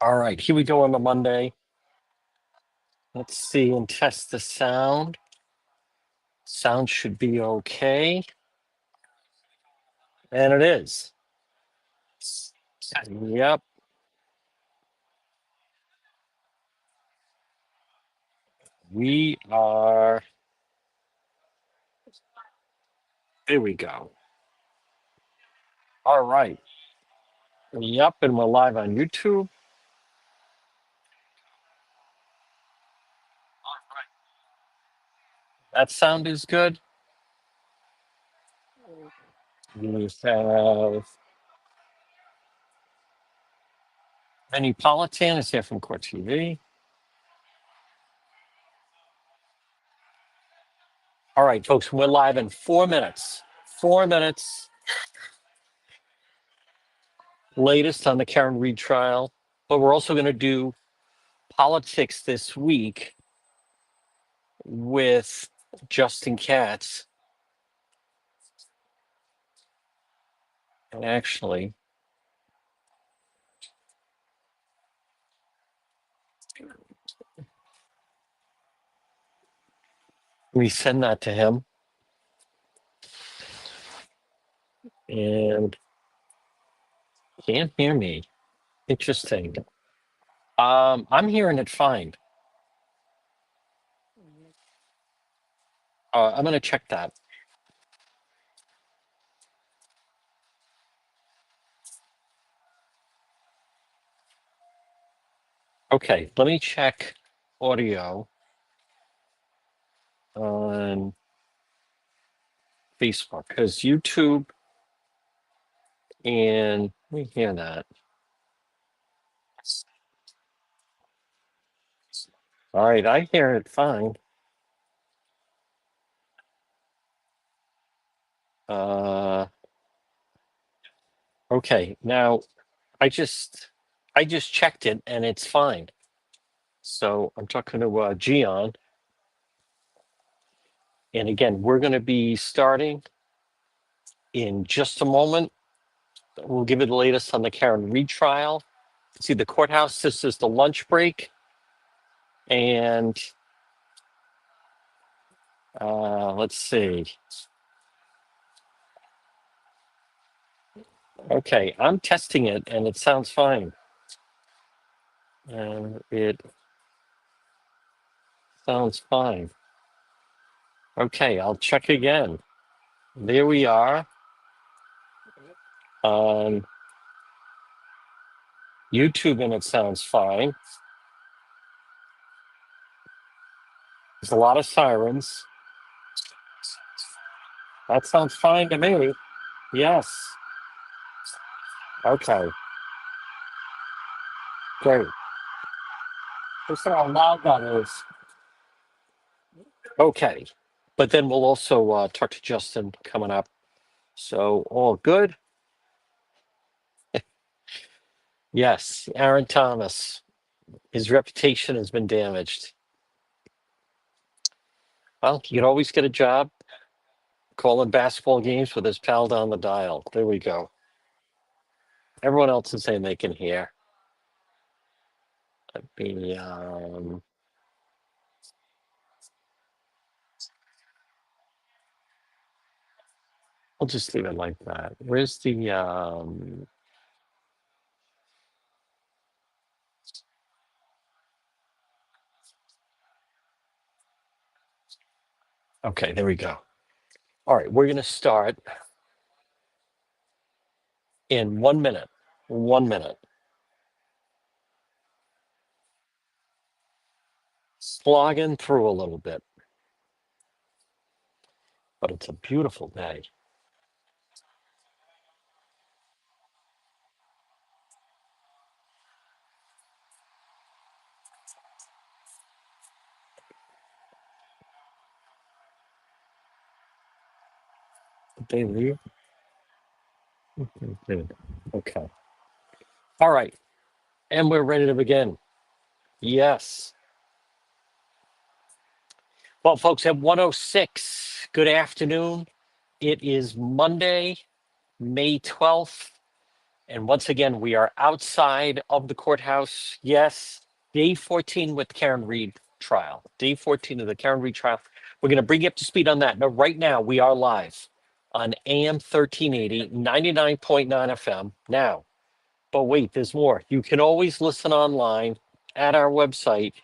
All right, here we go on the Monday. Let's see and test the sound. Sound should be okay. And it is. Yep. We are. There we go. All right. Yep. And we're live on YouTube. That sound is good. We have Vinny Politan is here from Court TV. All right, folks, we're live in 4 minutes. 4 minutes. Latest on the Karen Reed trial. But we're also going to do politics this week with Justin Katz. And actually, we send that to him. And can't hear me. Interesting. I'm hearing it fine. I'm going to check that. Okay, let me check audio on Facebook because YouTube and we hear that. All right, I hear it fine. Okay, now I just checked it and it's fine. So I'm talking to Gian. And again, we're going to be starting in just a moment. We'll give you the latest on the Karen Reed trial. See the courthouse. This is the lunch break. And let's see. Okay, I'm testing it and it sounds fine. It sounds fine. Okay, I'll check again. There we are on YouTube and it sounds fine. There's a lot of sirens. That sounds fine to me. Yes. Okay. Great. Listen how loud that is. Okay. But then we'll also talk to Justin coming up. So all good. Yes. Aaron Thomas. His reputation has been damaged. Well, you could always get a job calling basketball games with his pal down the dial. There we go. Everyone else is saying they can hear. Let me I'll just leave it like that. Where's the okay, there we go. All right, we're gonna start in 1 minute. 1 minute. Slogging through a little bit. But it's a beautiful day. Did they leave? Okay. All right. And we're ready to begin. Yes. Well, folks, at 1:06, good afternoon. It is Monday, May 12th. And once again, we are outside of the courthouse. Yes, day 14 with Karen Reed trial. Day 14 of the Karen Reed trial. We're going to bring you up to speed on that. Now, right now, we are live on AM 1380, 99.9 FM. Now, but wait, there's more. You can always listen online at our website,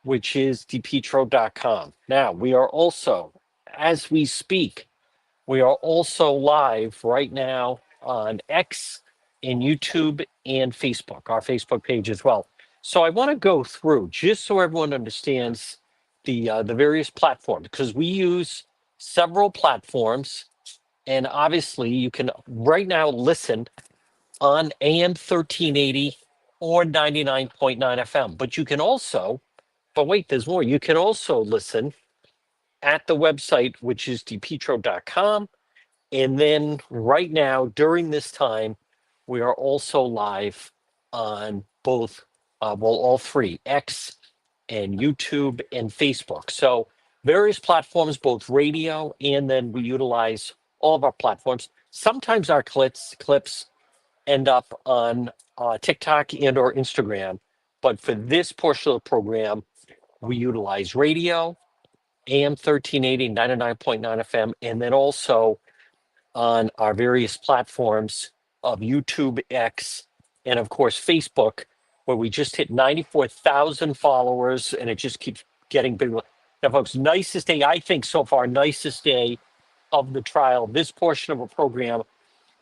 which is depetro.com. Now, we are also, as we speak, we are also live right now on X, in YouTube, and Facebook, our Facebook page as well. So I want to go through just so everyone understands the various platforms, because we use several platforms, and obviously you can right now listen on AM 1380 or 99.9 FM. But you can also, but wait, there's more. You can also listen at the website, which is depetro.com. And then right now, during this time, we are also live on both, well, all three, X and YouTube and Facebook. So various platforms, both radio, and then we utilize all of our platforms. Sometimes our clips end up on TikTok and or Instagram. But for this portion of the program, we utilize radio, AM 1380, 99.9 FM, and then also on our various platforms of YouTube, X, and of course, Facebook, where we just hit 94,000 followers and it just keeps getting bigger. Now, folks, nicest day, I think so far, nicest day of the trial. This portion of a program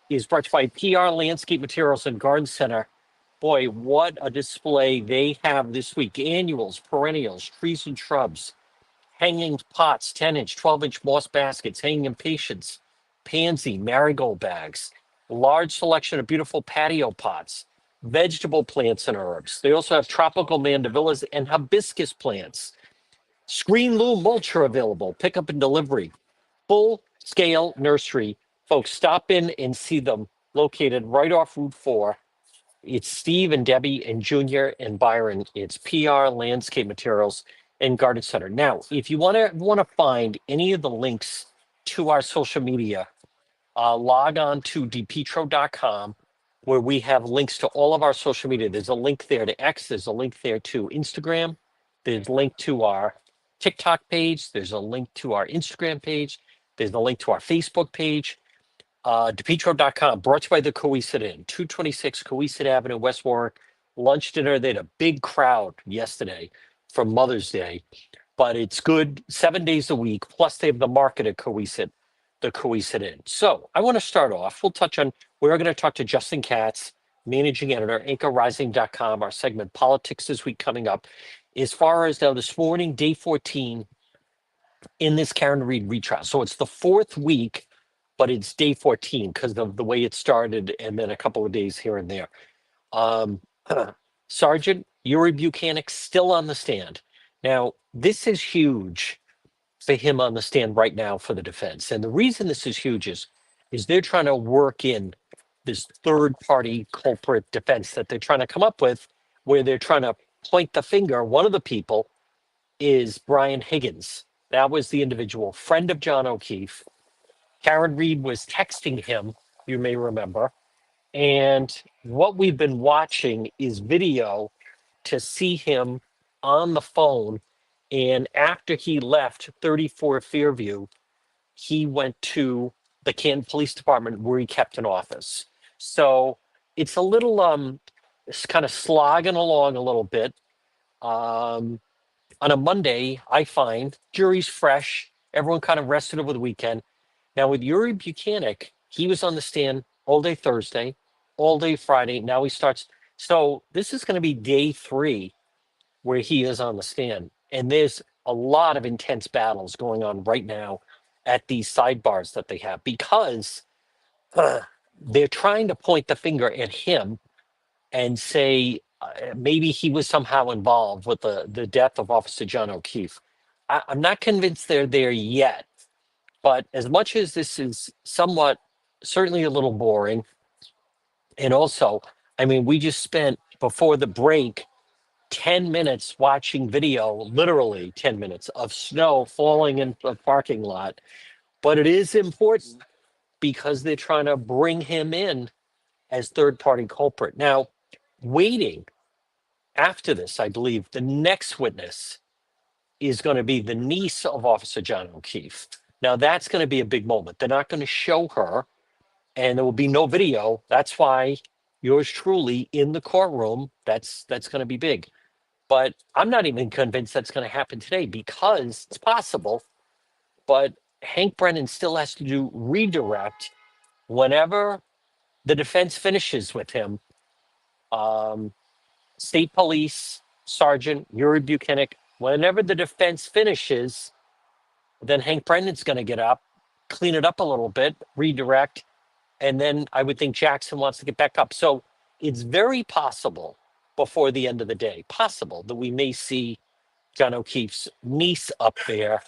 is brought to you by PR Landscape Materials and Garden Center. Boy, what a display they have this week. Annuals, perennials, trees and shrubs, hanging pots, 10-inch, 12-inch moss baskets, hanging impatiens, pansy, marigold bags, large selection of beautiful patio pots, vegetable plants and herbs. They also have tropical mandevillas and hibiscus plants. Screen loom mulch are available, pickup and delivery. Full scale nursery. Folks, stop in and see them located right off Route 4. It's Steve and Debbie and Junior and Byron. It's PR Landscape Materials and Garden Center. Now, if you want to find any of the links to our social media, log on to depetro.com, where we have links to all of our social media. There's a link there to X. There's a link there to Instagram. There's a link to our TikTok page. There's a link to our Instagram page. There's a link to our Facebook page. DePetro.com, brought to you by the Coesit Inn, 226 Coesit Avenue, West Warwick. Lunch, dinner. They had a big crowd yesterday for Mother's Day, but it's good 7 days a week. Plus, they have the market at Coesit, the Coesit Inn. So I want to start off. We're going to talk to Justin Katz, managing editor, anchorrising.com, our segment Politics This Week coming up. As far as now this morning, day 14 in this Karen Reed retrial. So it's the fourth week, but it's day 14 because of the way it started and then a couple of days here and there. Sergeant Yuri Buchanan still on the stand. Now, this is huge for him on the stand right now for the defense. And the reason this is huge is they're trying to work in this third party culprit defense that they're trying to come up with, where they're trying to point the finger. One of the people is Brian Higgins. That was the individual, friend of John O'Keefe. Karen Reed was texting him, you may remember. And what we've been watching is video to see him on the phone. And after he left 34 Fairview, he went to the Canton Police Department where he kept an office. So it's a little it's kind of slogging along a little bit. On a Monday, I find jury's fresh. Everyone kind of rested over the weekend. Now with Yuri Buchanan, he was on the stand all day Thursday, all day Friday. Now he starts. So this is going to be day 3 where he is on the stand. And there's a lot of intense battles going on right now at these sidebars that they have because they're trying to point the finger at him and say maybe he was somehow involved with the death of Officer John O'Keefe. I'm not convinced they're there yet. But as much as this is somewhat, certainly a little boring, and also, I mean, we just spent before the break 10 minutes watching video, literally 10 minutes of snow falling in the parking lot. But it is important because they're trying to bring him in as third-party culprit. Now, waiting after this, I believe the next witness is going to be the niece of Officer John O'Keefe. Now, that's going to be a big moment. They're not going to show her, and there will be no video. That's why yours truly in the courtroom. That's going to be big. But I'm not even convinced that's going to happen today because it's possible. But Hank Brennan still has to do redirect whenever the defense finishes with him. Um, State Police Sergeant Yuri Buchanan, whenever the defense finishes, then Hank Brennan's going to get up, clean it up a little bit, redirect, and then I would think Jackson wants to get back up. So it's very possible before the end of the day, possible that we may see John O'Keefe's niece up there.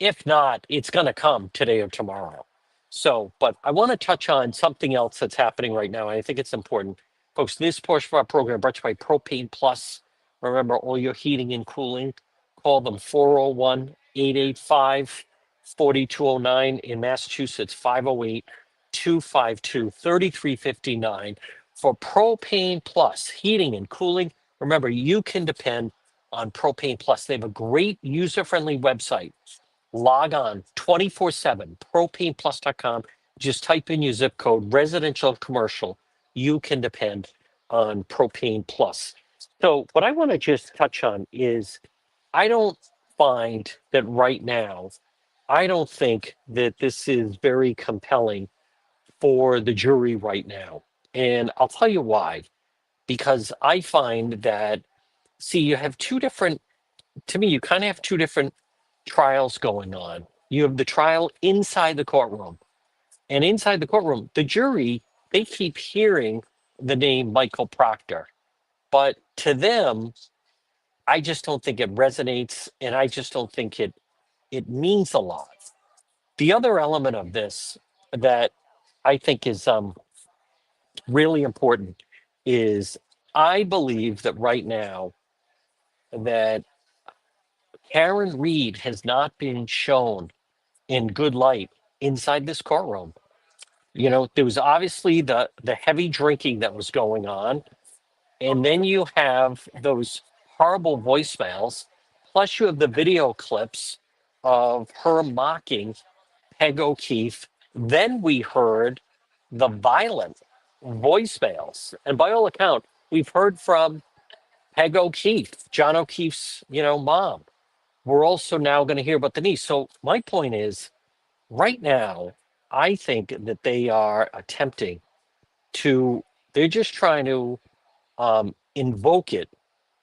If not, it's going to come today or tomorrow. So, but I want to touch on something else that's happening right now. And I think it's important. Folks, this portion of our program brought to you by Propane Plus. Remember, all your heating and cooling, call them 401-885-4209 in Massachusetts, 508-252-3359 for Propane Plus heating and cooling. Remember, you can depend on Propane Plus. They have a great user-friendly website. Log on 24/7, propaneplus.com. Just type in your zip code, residential, commercial. You can depend on Propane Plus. So, what I want to just touch on is I don't find that right now, I don't think that this is very compelling for the jury right now. And I'll tell you why. Because I find that, see, you have two different, to me, you kind of have two different trials going on. You have the trial inside the courtroom. And inside the courtroom, the jury, they keep hearing the name Michael Proctor. But to them, I just don't think it resonates and I just don't think it means a lot. The other element of this that I think is really important is I believe that right now that Karen Reed has not been shown in good light inside this courtroom. You know, there was obviously the heavy drinking that was going on, and then you have those horrible voicemails, plus you have the video clips of her mocking Peg O'Keefe. Then we heard the violent voicemails, and by all account, we've heard from Peg O'Keefe, John O'Keefe's, mom. We're also now going to hear about the niece. So my point is, right now, I think that they are attempting to, they're just trying to invoke it.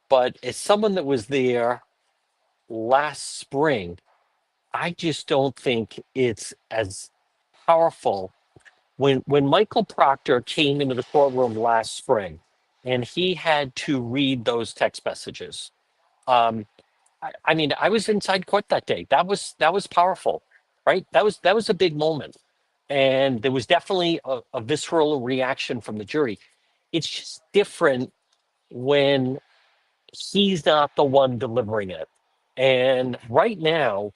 But as someone that was there last spring, I just don't think it's as powerful. When Michael Proctor came into the courtroom last spring and he had to read those text messages, um, I mean, I was inside court that day. That was powerful, right? That was a big moment, and there was definitely a visceral reaction from the jury. It's just different when he's not the one delivering it. And right now,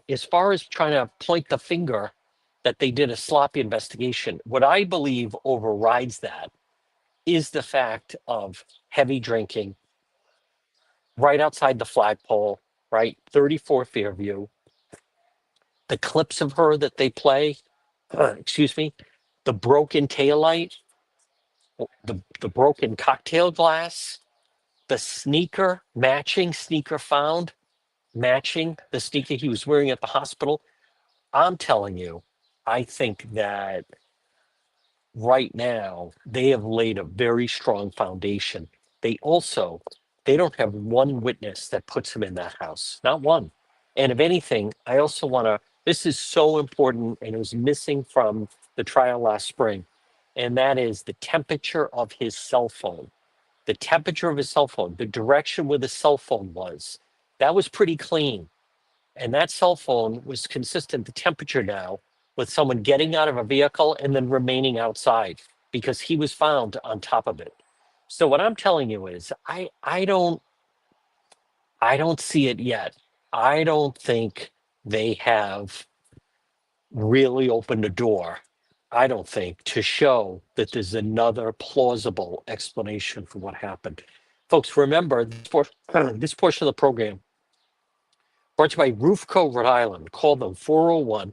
as far as trying to point the finger that they did a sloppy investigation, what I believe overrides that is the fact of heavy drinking right outside the flagpole, right? 34 Fairview, the clips of her that they play, excuse me, the broken taillight, the broken cocktail glass, the sneaker, matching sneaker found, matching the sneaker he was wearing at the hospital. I'm telling you, I think that right now they have laid a very strong foundation. They don't have one witness that puts him in that house, not one. And if anything, I also want to, this is so important and it was missing from the trial last spring, and that is the temperature of his cell phone. The temperature of his cell phone, the direction where the cell phone was, that was pretty clean. And that cell phone was consistent, the temperature now, with someone getting out of a vehicle and then remaining outside because he was found on top of it. So what I'm telling you is I don't see it yet. I don't think they have really opened the door I don't think, to show that there's another plausible explanation for what happened. Folks, remember this portion of the program brought to you by Roofco Rhode Island. Call them 401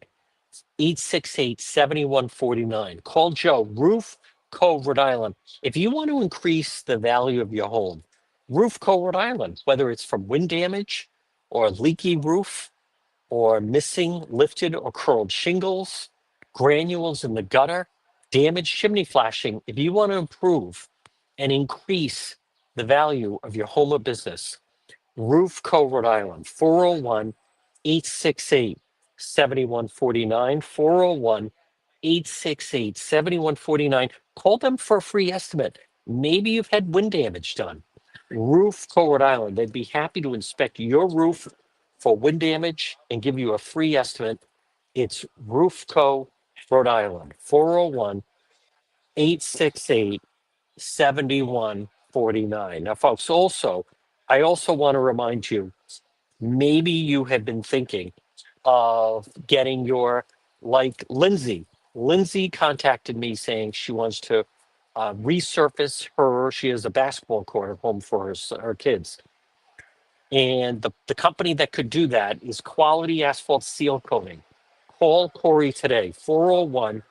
868 7149. Call Joe, Roof Co. Rhode Island. If you want to increase the value of your home, Roof Co. Rhode Island, whether it's from wind damage or leaky roof or missing lifted or curled shingles, granules in the gutter, damaged chimney flashing, if you want to improve and increase the value of your home or business, Roof Co. Rhode Island, 401 868 7149. 401 868 7149. Call them for a free estimate. Maybe you've had wind damage done. Roof Co. Rhode Island, they'd be happy to inspect your roof for wind damage and give you a free estimate. It's Roof Co. Rhode Island, 401 868 7149. Now, folks, I also want to remind you, maybe you have been thinking of getting your, like Lindsay. Lindsay contacted me saying she wants to resurface she has a basketball court at home for her kids. And the company that could do that is Quality Asphalt Seal Coating. Call Corey today, 401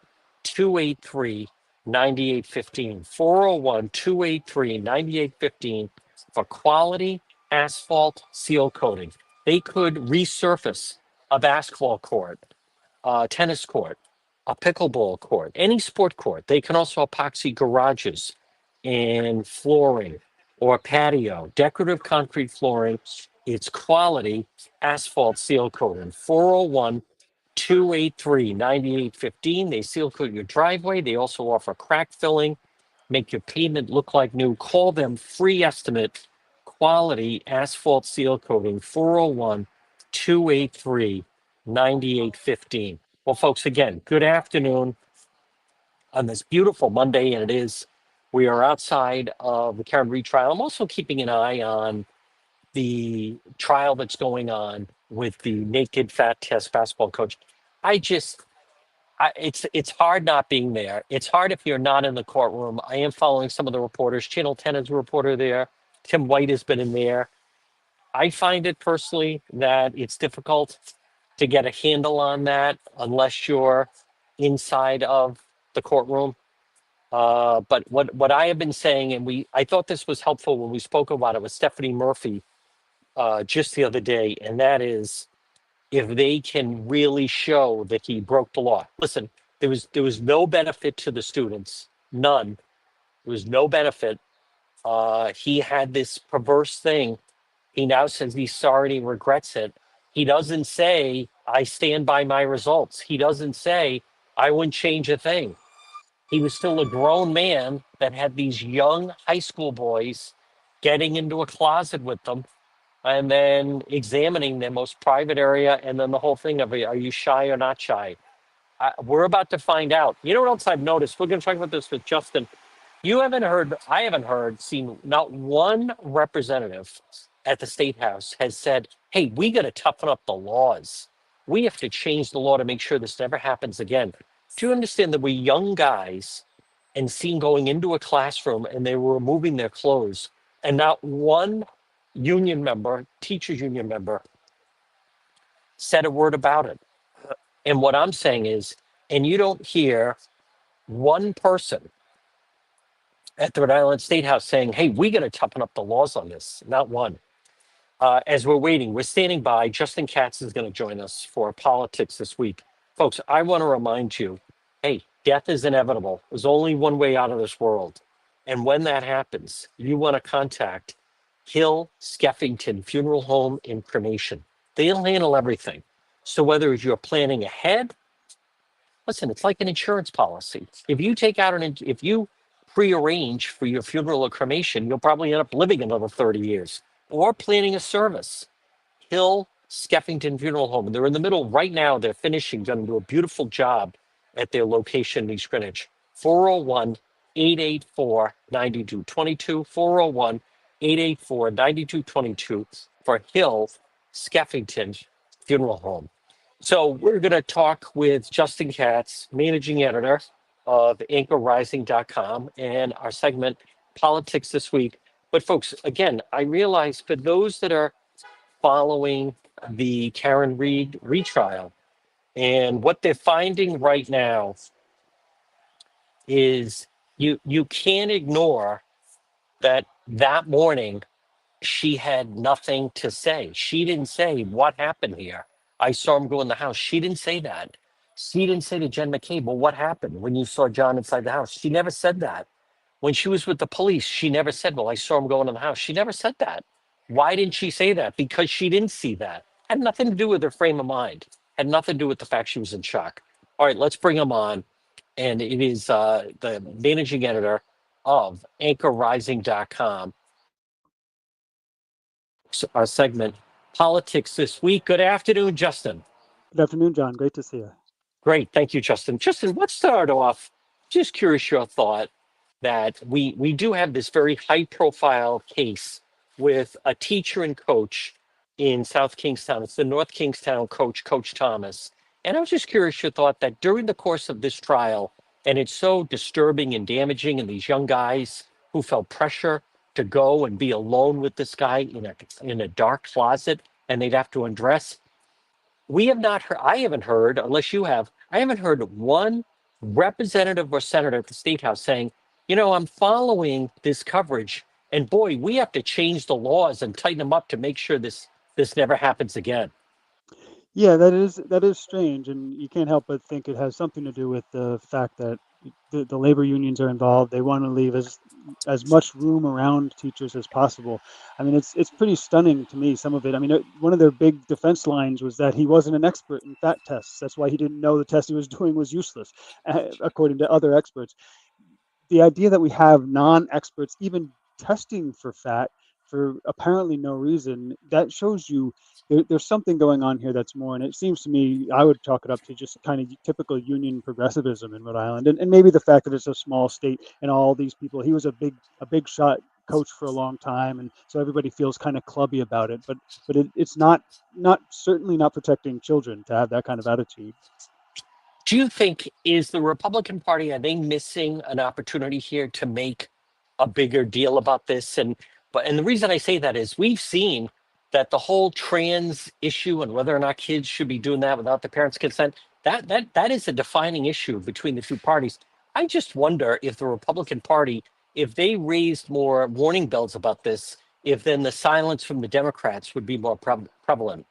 283 9815. 401 283 9815 for Quality Asphalt Seal Coating. They could resurface a basketball court, a tennis court, a pickleball court, any sport court. They can also epoxy garages and flooring or patio, decorative concrete flooring. It's Quality Asphalt Seal Coating. 401 283 9815. They seal coat your driveway. They also offer crack filling, make your pavement look like new. Call them, free estimate, Quality Asphalt Seal Coating, 401 283 9815. Well, folks, again, good afternoon on this beautiful Monday, and it is. We are outside of the Karen Reed trial. I'm also keeping an eye on the trial that's going on with the naked fat test basketball coach. It's hard not being there. It's hard if you're not in the courtroom. I am following some of the reporters. Channel 10 is a reporter there. Tim White has been in there. I find it personally that it's difficult to get a handle on that unless you're inside of the courtroom. But what I have been saying, and I thought this was helpful when we spoke about it with Stephanie Murphy just the other day, and that is, if they can really show that he broke the law. Listen, there was no benefit to the students, none. There was no benefit. He had this perverse thing. He now says he's sorry and he regrets it. He doesn't say, I stand by my results. He doesn't say, I wouldn't change a thing. He was still a grown man that had these young high school boys getting into a closet with them and then examining their most private area, and then the whole thing of, are you shy or not shy? We're about to find out. You know what else I've noticed? We're going to talk about this with Justin. I haven't heard, seen not one representative at the State House has said, hey, we got to toughen up the laws. We have to change the law to make sure this never happens again. Do you understand that we're young guys and seen going into a classroom and they were removing their clothes, and not one teachers union member, said a word about it? And what I'm saying is, and you don't hear one person at the Rhode Island State House saying, hey, we got to toughen up the laws on this. Not one. As we're waiting, we're standing by. Justin Katz is going to join us for politics this week. Folks, I want to remind you, hey, death is inevitable. There's only one way out of this world. And when that happens, you want to contact Hill Skeffington Funeral Home and Cremation. They'll handle everything. So whether you're planning ahead, listen, it's like an insurance policy. If you take out if you prearrange for your funeral or cremation, you'll probably end up living another 30 years, or planning a service. Hill Skeffington Funeral Home. And they're in the middle right now. They're finishing, going to do a beautiful job at their location in East Greenwich. 401 884 9222. 401 884 9222 for Hill Skeffington Funeral Home. So we're going to talk with Justin Katz, managing editor of anchorrising.com, and our segment Politics This Week. But folks, again, I realize for those that are following the Karen Reed retrial, and what they're finding right now is you can't ignore that morning she had nothing to say. She didn't say what happened here. I saw him go in the house. She didn't say that. She didn't say to Jen McCabe, well, what happened when you saw John inside the house? She never said that. When she was with the police, she never said, well, I saw him going in the house. She never said that. Why didn't she say that? Because she didn't see that. Had nothing to do with her frame of mind. Had nothing to do with the fact she was in shock. All right, let's bring him on. And it is the managing editor of anchorrising.com. Our segment, Politics This Week. Good afternoon, Justin. Good afternoon, John. Great to see you. Great. Thank you, Justin. Justin, let's start off. Just curious your thought that we do have this very high profile case with a teacher and coach in South Kingstown. It's the North Kingstown coach, Coach Thomas. And I was just curious your thought that during the course of this trial, and it's so disturbing and damaging, and these young guys who felt pressure to go and be alone with this guy in a dark closet, and they'd have to undress. We have not heard, I haven't heard, unless you have, I haven't heard one representative or senator at the state house saying, I'm following this coverage, and boy, we have to change the laws and tighten them up to make sure this never happens again. Yeah, that is strange, and you can't help but think it has something to do with the fact that the labor unions are involved. They want to leave as much room around teachers as possible. I mean, it's pretty stunning to me, some of it. I mean, one of their big defense lines was that he wasn't an expert in fat tests. That's why he didn't know the test he was doing was useless, according to other experts. The idea that we have non-experts even testing for fat for apparently no reason, that shows you there's something going on here that's more. And it seems to me, I would chalk it up to just kind of typical union progressivism in Rhode Island, and maybe the fact that it's a small state and all these people. He was a big shot coach for a long time, and so everybody feels kind of clubby about it. But it's not certainly not protecting children to have that kind of attitude. Do you think is the Republican Party, are they missing an opportunity here to make a bigger deal about this? And the reason I say that is we've seen that the whole trans issue and whether or not kids should be doing that without the parents' consent, that is a defining issue between the two parties. I just wonder if the Republican Party, if they raised more warning bells about this, if then the silence from the Democrats would be more prevalent.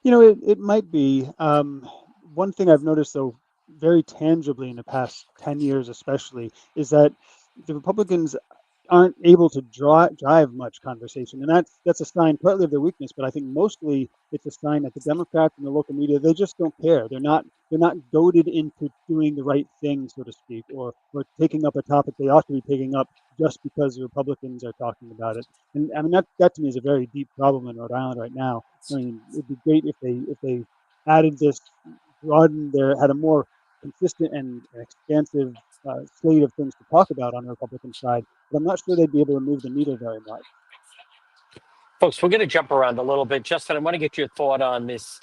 It might be. One thing I've noticed, though, very tangibly in the past 10 years, especially, is that the Republicans aren't able to drive much conversation, and that's a sign partly of their weakness, but I think mostly it's a sign that the Democrats and the local media, they just don't care. They're not goaded into doing the right thing, so to speak, or taking up a topic they ought to be taking up just because the Republicans are talking about it. And I mean that to me is a very deep problem in Rhode Island right now. I mean, it'd be great if they added this, broadened had a more consistent and expansive slate of things to talk about on the Republican side, but I'm not sure they'd be able to move the needle very much. Folks, we're going to jump around a little bit. Justin, I want to get your thought on this.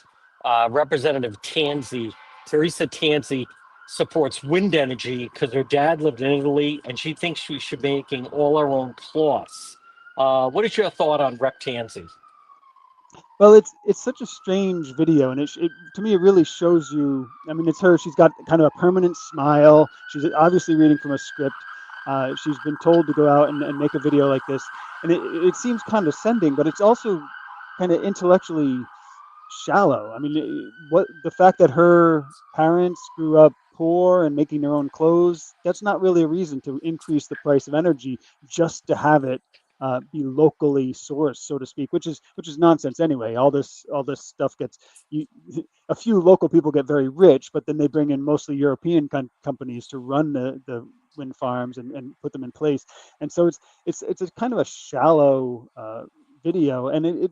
Representative Tanzi, Teresa Tanzi, supports wind energy because her dad lived in Italy and she thinks we should be making all our own cloths. What is your thought on Rep Tanzi? Well, it's such a strange video, and to me it really shows you. I mean, it's her. She's got kind of a permanent smile. She's obviously reading from a script. She's been told to go out and make a video like this, and it seems condescending, but it's also kind of intellectually shallow. I mean, what the fact that her parents grew up poor and making their own clothes, that's not really a reason to increase the price of energy just to have it be locally sourced, so to speak, which is nonsense anyway. All this stuff gets you, a few local people get very rich, but then they bring in mostly European companies to run the wind farms and put them in place. And so it's a kind of a shallow video, and it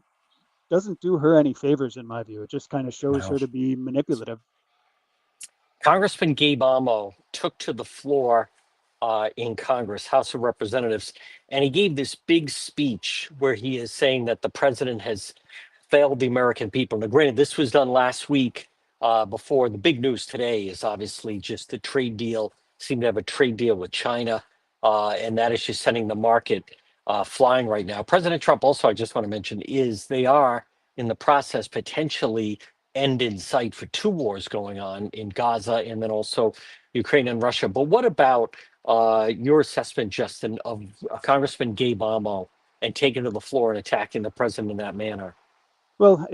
doesn't do her any favors in my view. It just kind of shows No. her to be manipulative. Congressman Gabe Amo took to the floor in Congress, House of Representatives, and he gave this big speech where he is saying that the president has failed the American people. Now, granted, this was done last week before. The big news today is obviously just the trade deal. Seem to have a trade deal with China, and that is just sending the market flying right now. President Trump also, I just want to mention, is they are in the process potentially end in sight for two wars going on in Gaza and then also Ukraine and Russia. But what about your assessment, Justin, of Congressman Gabe Amo and taking to the floor and attacking the president in that manner? Well,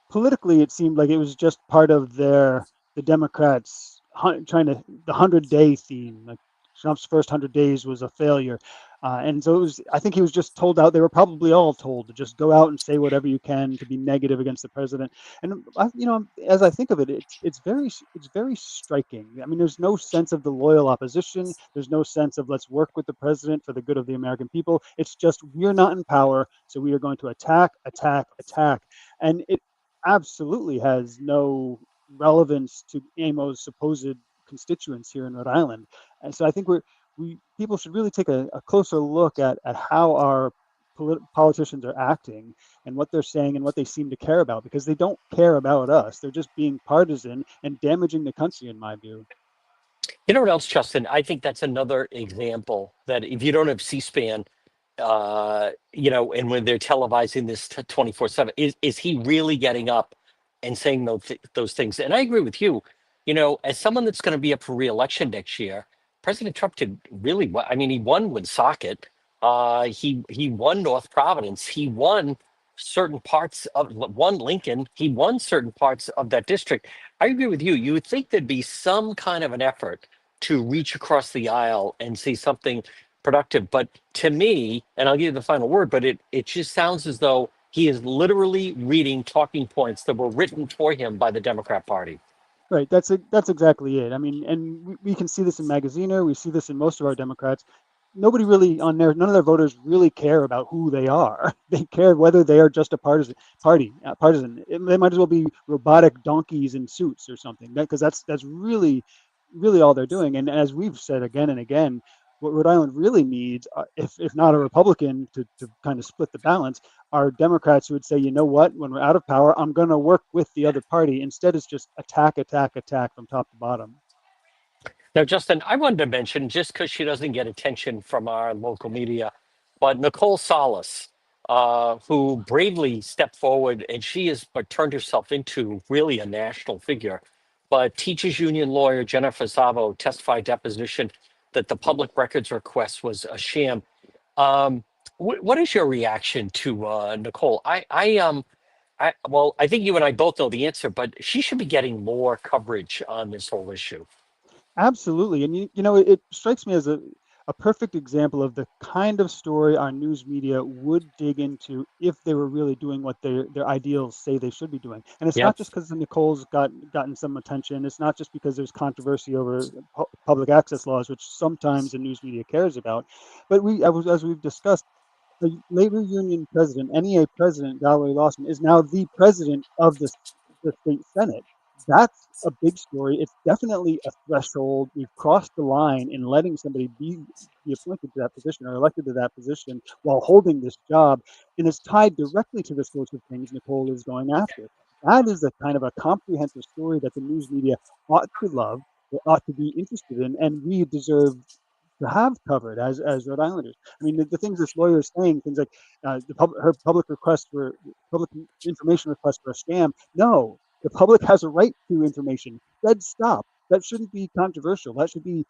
politically, it seemed like it was just part of the Democrats trying to the 100-day theme. Like Trump's first 100 days was a failure, and so it was. I think he was just told out. They were probably all told to just go out and say whatever you can to be negative against the president. And as I think of it, it's very striking. I mean, there's no sense of the loyal opposition. There's no sense of let's work with the president for the good of the American people. It's just we're not in power, so we are going to attack, attack, attack, and it absolutely has no relevance to Amo's supposed constituents here in Rhode Island. And so I think we people should really take a closer look at how our politicians are acting and what they're saying and what they seem to care about, because they don't care about us. They're just being partisan and damaging the country, in my view. You know what else, Justin? I think that's another example that if you don't have C-SPAN, and when they're televising this 24/7, is he really getting up and saying those things? And I agree with you. As someone that's going to be up for re-election next year, President Trump did really well. I mean, he won Woonsocket. He won North Providence. He won certain parts of won Lincoln. He won certain parts of that district. I agree with you. You would think there'd be some kind of an effort to reach across the aisle and say something productive. But to me, and I'll give you the final word, but it just sounds as though he is literally reading talking points that were written for him by the Democrat Party. Right. That's exactly it. I mean, and we can see this in Magaziner. We see this in most of our Democrats. Nobody really none of their voters really care about who they are. They care whether they are just a partisan. They might as well be robotic donkeys in suits or something. Because that's really all they're doing. And as we've said again and again, what Rhode Island really needs, if not a Republican to kind of split the balance, are Democrats who would say, you know what, when we're out of power, I'm going to work with the other party. Instead, it's just attack, attack, attack from top to bottom. Now, Justin, I wanted to mention, just because she doesn't get attention from our local media, but Nicole Solis, who bravely stepped forward, and she has but turned herself into really a national figure. But teachers union lawyer Jennifer Savo testified deposition that the public records request was a sham. Um, what is your reaction to Nicole? Well, I think you and I both know the answer, but she should be getting more coverage on this whole issue. Absolutely. And it strikes me as a perfect example of the kind of story our news media would dig into if they were really doing what their ideals say they should be doing. And it's Yep. not just because Nicole's gotten some attention. It's not just because there's controversy over public access laws, which sometimes the news media cares about. But as we've discussed, the labor union president, NEA president, Valerie Lawson, is now the president of the state Senate. That's a big story. It's definitely a threshold. We've crossed the line in letting somebody be appointed to that position or elected to that position while holding this job. And it's tied directly to the sorts of things Nicole is going after. That is a kind of a comprehensive story that the news media ought to love, they ought to be interested in, and we deserve to have covered as Rhode Islanders. I mean, the things this lawyer is saying, things like her public information request for a scam. No, the public has a right to information. Dead stop. That shouldn't be controversial. That should be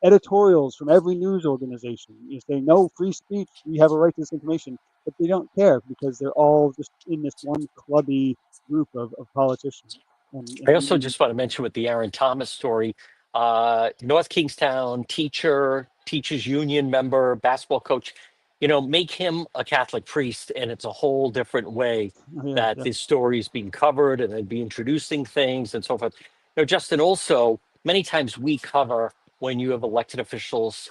editorials from every news organization. You say no free speech. We have a right to this information, but they don't care because they're all just in this one clubby group of politicians. I also just want to mention with the Aaron Thomas story, North Kingstown teacher, teachers union member, basketball coach, make him a Catholic priest, and it's a whole different way yeah, that yeah. this story is being covered and they'd be introducing things and so forth. Justin, also, many times we cover when you have elected officials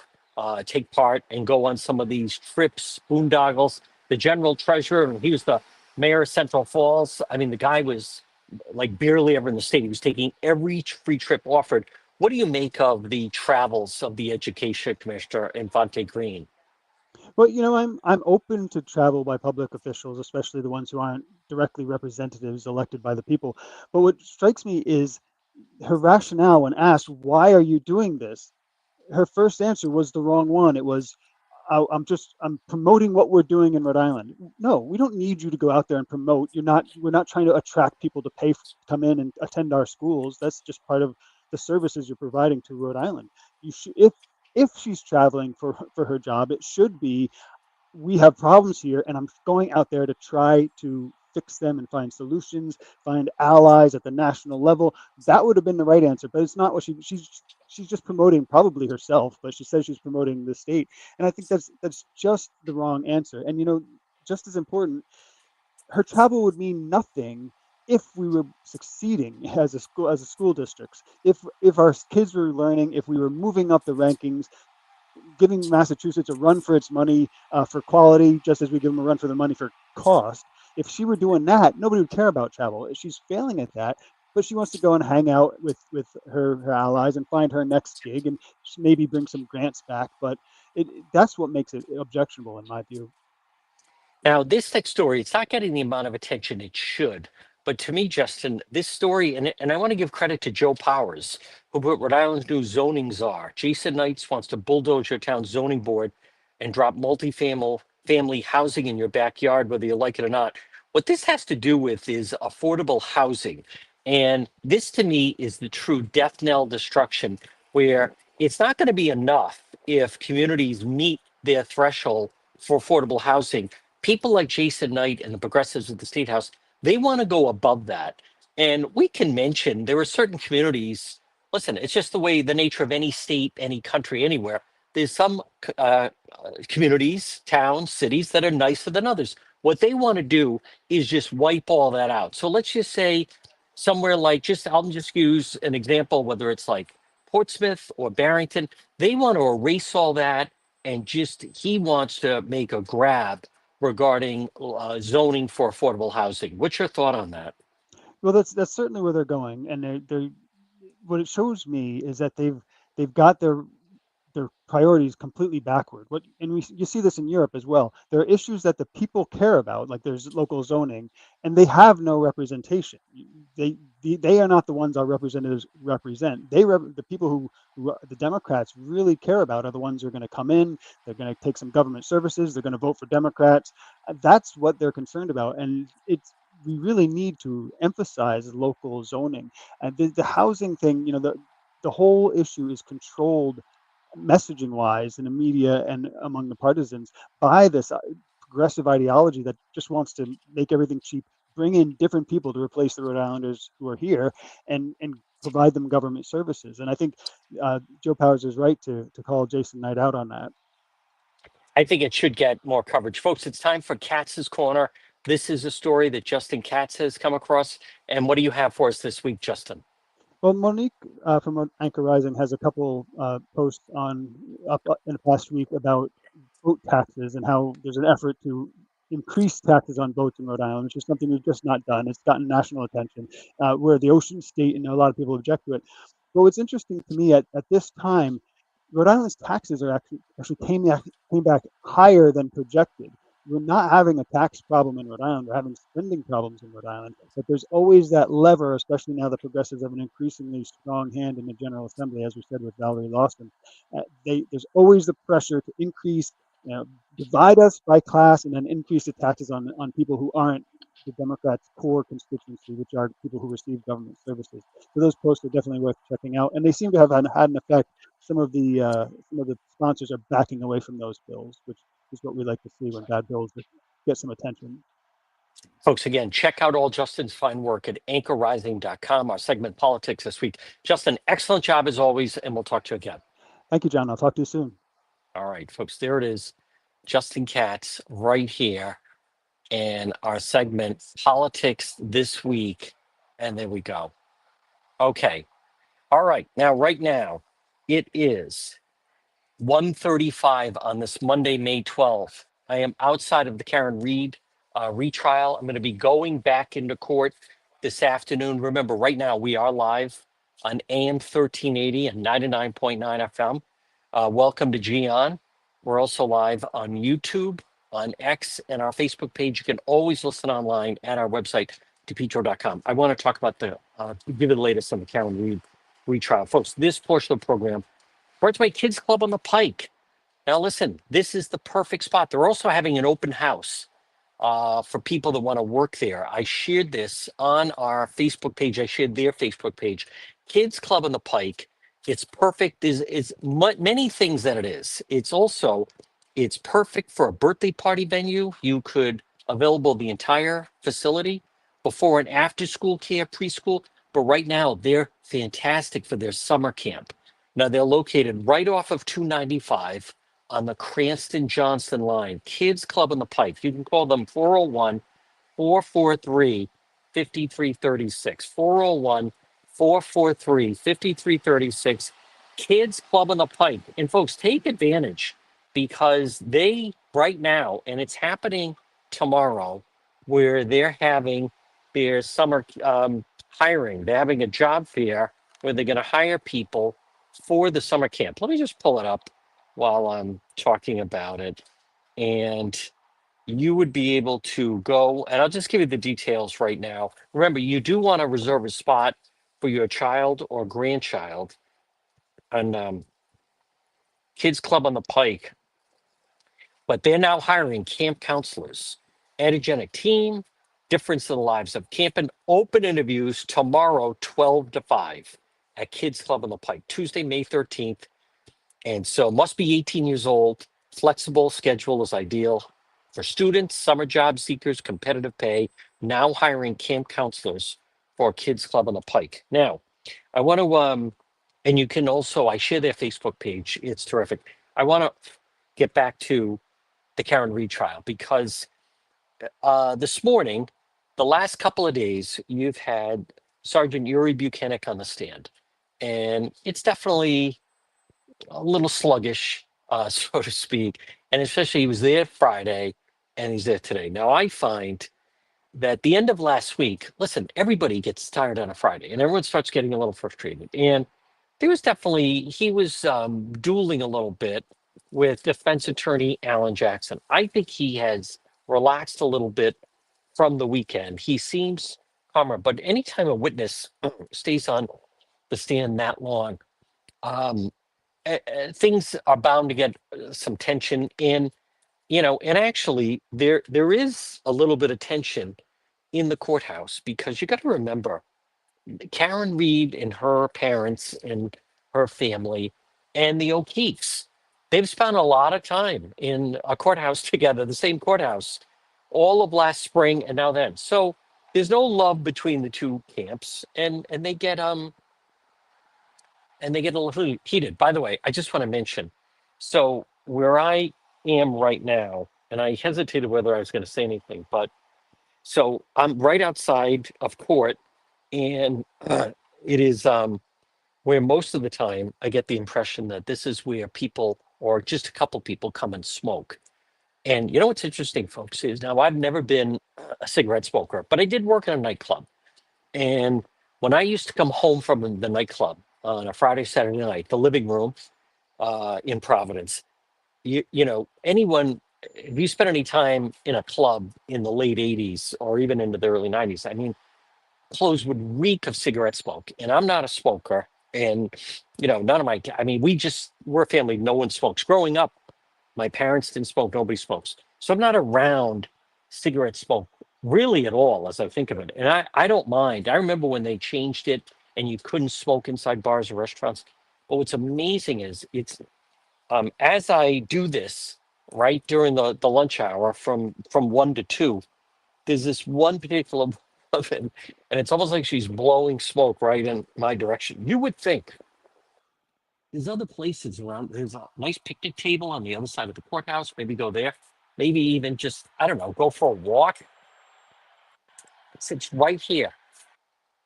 take part and go on some of these trips, boondoggles. The general treasurer, and he was the mayor of Central Falls. I mean, the guy was like barely ever in the state. He was taking every free trip offered. What do you make of the travels of the education commissioner Infante Green? Well, I'm open to travel by public officials, especially the ones who aren't directly representatives elected by the people. But what strikes me is her rationale when asked, "Why are you doing this?" Her first answer was the wrong one. It was, I'm promoting what we're doing in Rhode Island." No, we don't need you to go out there and promote. We're not trying to attract people to come in and attend our schools. That's just part of the services you're providing to Rhode Island. You should, if she's traveling for her job, it should be, we have problems here, and I'm going out there to try to fix them and find solutions, find allies at the national level. That would have been the right answer, but it's not what she's just promoting, probably herself, but she says she's promoting the state, and I think that's just the wrong answer. And just as important, her travel would mean nothing if we were succeeding as a school districts, if our kids were learning, if we were moving up the rankings, giving Massachusetts a run for its money for quality, just as we give them a run for the money for cost. If she were doing that, nobody would care about travel. She's failing at that, but she wants to go and hang out with her allies and find her next gig and maybe bring some grants back. But that's what makes it objectionable in my view. Now, this next story, it's not getting the amount of attention it should. But to me, Justin, this story, and I want to give credit to Joe Powers, who put Rhode Island's new zoning czar. Jason Knights wants to bulldoze your town's zoning board and drop family housing in your backyard, whether you like it or not. What this has to do with is affordable housing. And this to me is the true death knell destruction, where it's not going to be enough if communities meet their threshold for affordable housing. People like Jason Knight and the progressives at the State House, they want to go above that. And we can mention there are certain communities. Listen, it's just the way the nature of any state, any country, anywhere. There's some communities, towns, cities that are nicer than others. What they want to do is just wipe all that out. So let's just say somewhere like I'll just use an example, whether it's like Portsmouth or Barrington, they want to erase all that and just he wants to make a grab regarding zoning for affordable housing. What's your thought on that? Well, that's certainly where they're going, and they're what it shows me is that they've got their priorities completely backward. You see this in Europe as well. There are issues that the people care about, like there's local zoning, and they have no representation. They are not the ones our representatives represent. The people who the Democrats really care about are the ones who are going to come in. They're going to take some government services. They're going to vote for Democrats. That's what they're concerned about, and we really need to emphasize local zoning. And the housing thing, the whole issue is controlled messaging wise in the media and among the partisans by this progressive ideology that just wants to make everything cheap, bring in different people to replace the Rhode Islanders who are here, and provide them government services. And I think Joe Powers is right to call Jason Knight out on that. I think it should get more coverage. Folks, it's time for Katz's Corner. This is a story that Justin Katz has come across. And what do you have for us this week, Justin? Well, Monique from Anchor Rising has a couple posts on up in the past week about boat taxes and how there's an effort to increase taxes on boats in Rhode Island, which is something we've just not done. It's gotten national attention. We're the ocean state, and a lot of people object to it. But what's interesting to me at this time, Rhode Island's taxes are actually came back higher than projected. We're not having a tax problem in Rhode Island. We're having spending problems in Rhode Island. But there's always that lever, especially now the progressives have an increasingly strong hand in the General Assembly, as we said with Valerie Lawson. There's always the pressure to increase, divide us by class, and then increase the taxes on people who aren't the Democrats' core constituency, which are people who receive government services. So those posts are definitely worth checking out, and they seem to have had an effect. Some of the sponsors are backing away from those bills, which is what we like to see when bad bills get some attention. Folks, again, check out all Justin's fine work at anchorrising.com, our segment Politics this week. Justin, excellent job as always, and we'll talk to you again. Thank you, John. I'll talk to you soon. All right, folks, there it is. Justin Katz right here and our segment Politics this week. And there we go. Okay. All right. Right now, it is 1:35 on this Monday, May 12th. I am outside of the Karen Reed retrial. I'm going to be going back into court this afternoon. Remember, right now we are live on AM 1380 and 99.9 FM. Welcome to Gian. We're also live on YouTube, on X, and our Facebook page. You can always listen online at our website, depetro.com. I want to talk about give you the latest on the Karen Reed retrial. Folks, this portion of the program brought to my Kids Club on the Pike. Now, listen, this is the perfect spot. They're also having an open house for people that want to work there. I shared this on our Facebook page. I shared their Facebook page. Kids Club on the Pike. It's perfect. Many things that it is. It's perfect for a birthday party venue. You could available the entire facility before and after school care, preschool. But right now, they're fantastic for their summer camp. Now they're located right off of 295 on the Cranston Johnston line. Kids Club on the Pike. You can call them 401 443 5336. 401 443 5336. Kids Club on the Pike. And folks, take advantage because right now, and it's happening tomorrow, where they're having their summer hiring. They're having a job fair where they're going to hire people for the summer camp. Let me just pull it up while I'm talking about it. And you would be able to go, and I'll just give you the details right now. Remember, you do want to reserve a spot for your child or grandchild on Kids Club on the Pike, but they're now hiring camp counselors, Antigenic team, difference in the lives of camp, and open interviews tomorrow, 12 to 5 at Kids Club on the Pike, Tuesday, May 13th. And so must be 18 years old. Flexible schedule is ideal for students, summer job seekers, competitive pay. Now hiring camp counselors for Kids Club on the Pike. Now, I want to, and you can also, I share their Facebook page. It's terrific. I want to get back to the Karen Reed trial because this morning, the last couple of days, you've had Sergeant Yuri Buchanan on the stand. And it's definitely a little sluggish, so to speak. And especially he was there Friday and he's there today. Now, I find that the end of last week, listen, everybody gets tired on a Friday and everyone starts getting a little frustrated. And he was dueling a little bit with defense attorney Alan Jackson. I think he has relaxed a little bit from the weekend. He seems calmer, but anytime a witness stays on the stand that long, um, things are bound to get some tension in, and actually there is a little bit of tension in the courthouse because you got to remember Karen Reed and her parents and her family and the O'Keefes. They've spent a lot of time in a courthouse together, the same courthouse, all of last spring and now then. So there's no love between the two camps, and they get a little heated. By the way, I just want to mention, so where I am right now, and I hesitated whether I was going to say anything, but so I'm right outside of court, and it is where most of the time I get the impression that this is where people, or just a couple people, come and smoke. And you know what's interesting, folks, is now I've never been a cigarette smoker, but I did work in a nightclub. And when I used to come home from the nightclub on a Friday, Saturday night, the living room in Providence, anyone, if you spent any time in a club in the late 80s or even into the early 90s, I mean, clothes would reek of cigarette smoke. And I'm not a smoker. And, none of we're a family, no one smokes. Growing up, my parents didn't smoke, nobody smokes. So I'm not around cigarette smoke really at all as I think of it. And I don't mind. I remember when they changed it and you couldn't smoke inside bars or restaurants. But what's amazing is as I do this right during the lunch hour from 1 to 2, there's this one particular woman, and it's almost like she's blowing smoke right in my direction. You would think there's other places around. There's a nice picnic table on the other side of the courthouse. Maybe go there. Maybe even just, I don't know, go for a walk. It's right here.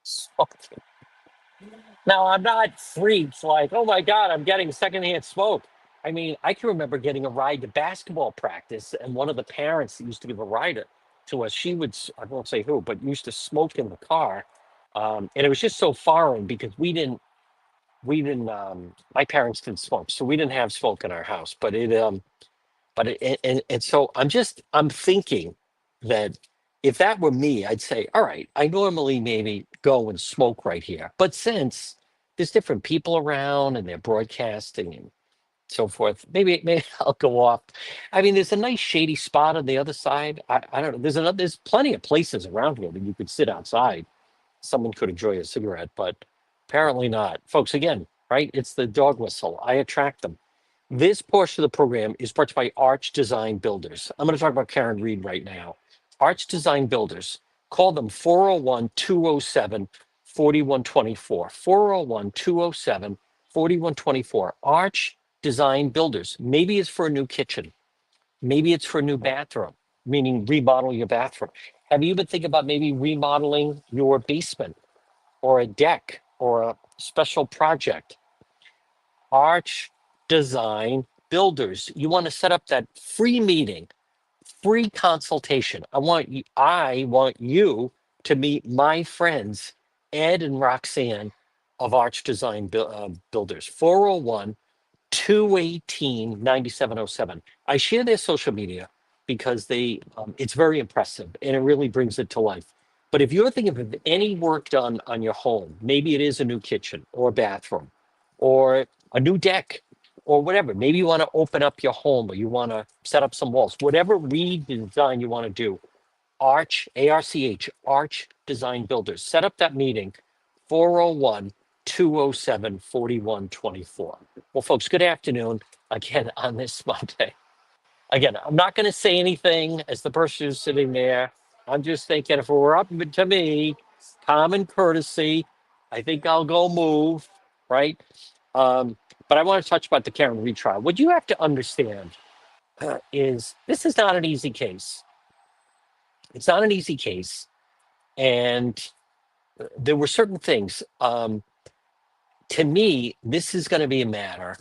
Smoking. Now, I'm not freaked like, oh my God, I'm getting secondhand smoke. I mean, I can remember getting a ride to basketball practice, and one of the parents that used to give a ride to us, I won't say who, but used to smoke in the car. And it was just so foreign because my parents didn't smoke, so we didn't have smoke in our house. But But and so I'm thinking that if that were me, I'd say, all right, I normally maybe go and smoke right here, but since there's different people around and they're broadcasting and so forth, maybe I'll go off. I mean, there's a nice shady spot on the other side. I don't know. There's plenty of places around here that you could sit outside. Someone could enjoy a cigarette, but apparently not. Folks, again, right? It's the dog whistle. I attract them. This portion of the program is brought to you by Arch Design Builders. I'm going to talk about Karen Reed right now. Arch Design Builders. Call them 401 207 4124. 401 207 4124. Arch Design Builders. Maybe it's for a new kitchen. Maybe it's for a new bathroom, meaning remodel your bathroom. Have you been thinking about maybe remodeling your basement or a deck or a special project? Arch Design Builders. You want to set up that free meeting, free consultation. I want you to meet my friends, Ed and Roxanne of Arch Design Builders. 401 218 9707. I share their social media because it's very impressive and it really brings it to life. But if you're thinking of any work done on your home, maybe it is a new kitchen or bathroom or a new deck or whatever. Maybe you want to open up your home or you want to set up some walls, whatever redesign you want to do. Arch, ARCH, Arch Design Builders. Set up that meeting, 401 207 4124. Well, folks, good afternoon again on this Monday. Again, I'm not going to say anything as the person who's sitting there. I'm just thinking if it were up to me, common courtesy, I think I'll go move, right? Um, but I want to touch about the Karen retrial. What you have to understand is this is not an easy case. It's not an easy case. And there were certain things. To me, this is going to be a matter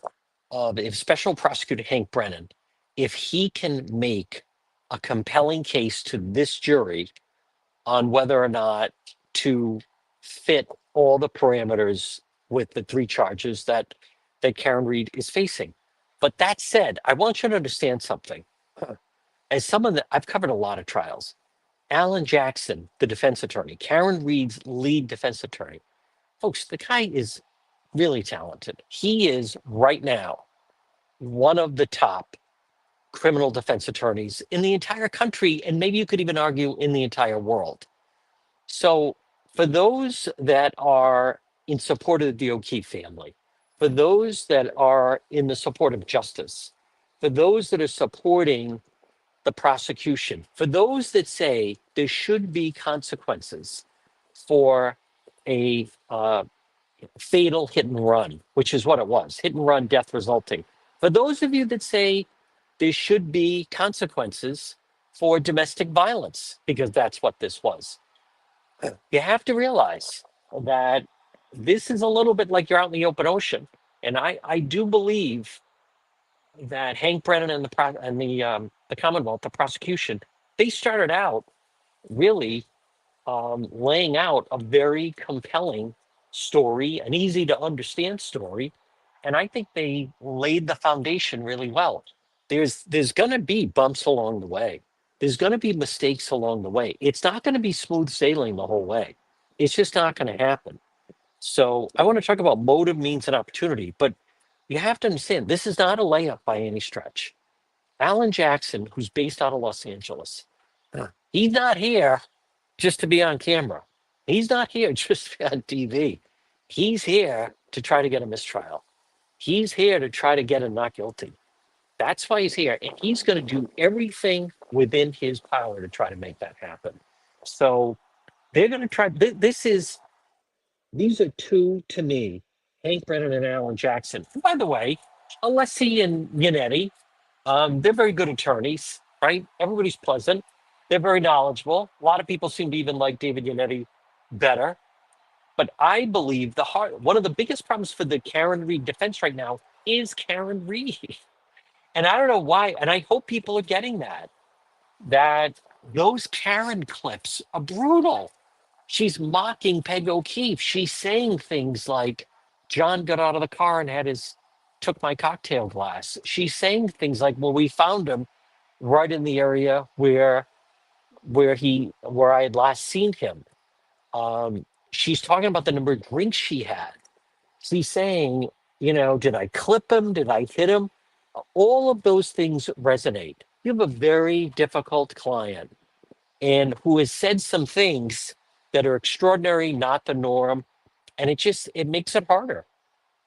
of if Special Prosecutor Hank Brennan, if he can make a compelling case to this jury on whether or not to fit all the parameters with the three charges that Karen Reed is facing. But that said, I want you to understand something. As someone that I've covered a lot of trials, Alan Jackson, the defense attorney, Karen Reed's lead defense attorney, folks, the guy is really talented. He is right now one of the top criminal defense attorneys in the entire country, and maybe you could even argue in the entire world. So, for those that are in support of the O'Keefe family, for those that are in the support of justice, for those that are supporting the prosecution, for those that say there should be consequences for a fatal hit and run, which is what it was, hit and run, death resulting. For those of you that say there should be consequences for domestic violence, because that's what this was, you have to realize that this is a little bit like you're out in the open ocean. And I do believe that Hank Brennan and the Commonwealth, the prosecution, they started out really laying out a very compelling story, an easy to understand story, and I think they laid the foundation really well. There's going to be bumps along the way. There's going to be mistakes along the way. It's not going to be smooth sailing the whole way. It's just not going to happen. So I want to talk about motive, means, and opportunity, but you have to understand this is not a layup by any stretch. Alan Jackson, who's based out of Los Angeles, he's not here just to be on camera. He's not here just to be on TV. He's here to try to get a mistrial. He's here to try to get him not guilty. That's why he's here. And he's going to do everything within his power to try to make that happen. So they're going to try. These are two, to me, Hank Brennan and Alan Jackson. And by the way, Alessi and Yannetti, they're very good attorneys, right? Everybody's pleasant. They're very knowledgeable. A lot of people seem to even like David Yannetti better. But I believe one of the biggest problems for the Karen Reed defense right now is Karen Reed. And I don't know why. And I hope people are getting that those Karen clips are brutal. She's mocking Peg O'Keefe. She's saying things like John got out of the car and had his took my cocktail glass. She's saying things like, well, we found him right in the area where I had last seen him. She's talking about the number of drinks she had. She's saying, did I clip him? Did I hit him? All of those things resonate. You have a very difficult client and who has said some things that are extraordinary, not the norm, and it makes it harder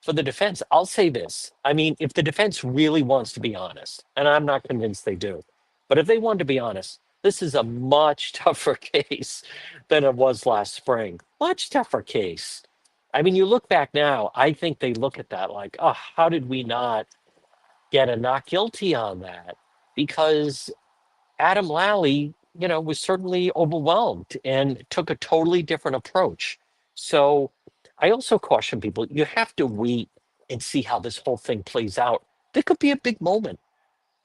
for the defense. I'll say this. I mean, if the defense really wants to be honest, and I'm not convinced they do, but if they want to be honest, this is a much tougher case than it was last spring. Much tougher case. I mean, you look back now, I think they look at that like, oh, how did we not get a not guilty on that? Because Adam Lally, was certainly overwhelmed and took a totally different approach. So I also caution people, you have to wait and see how this whole thing plays out. There could be a big moment.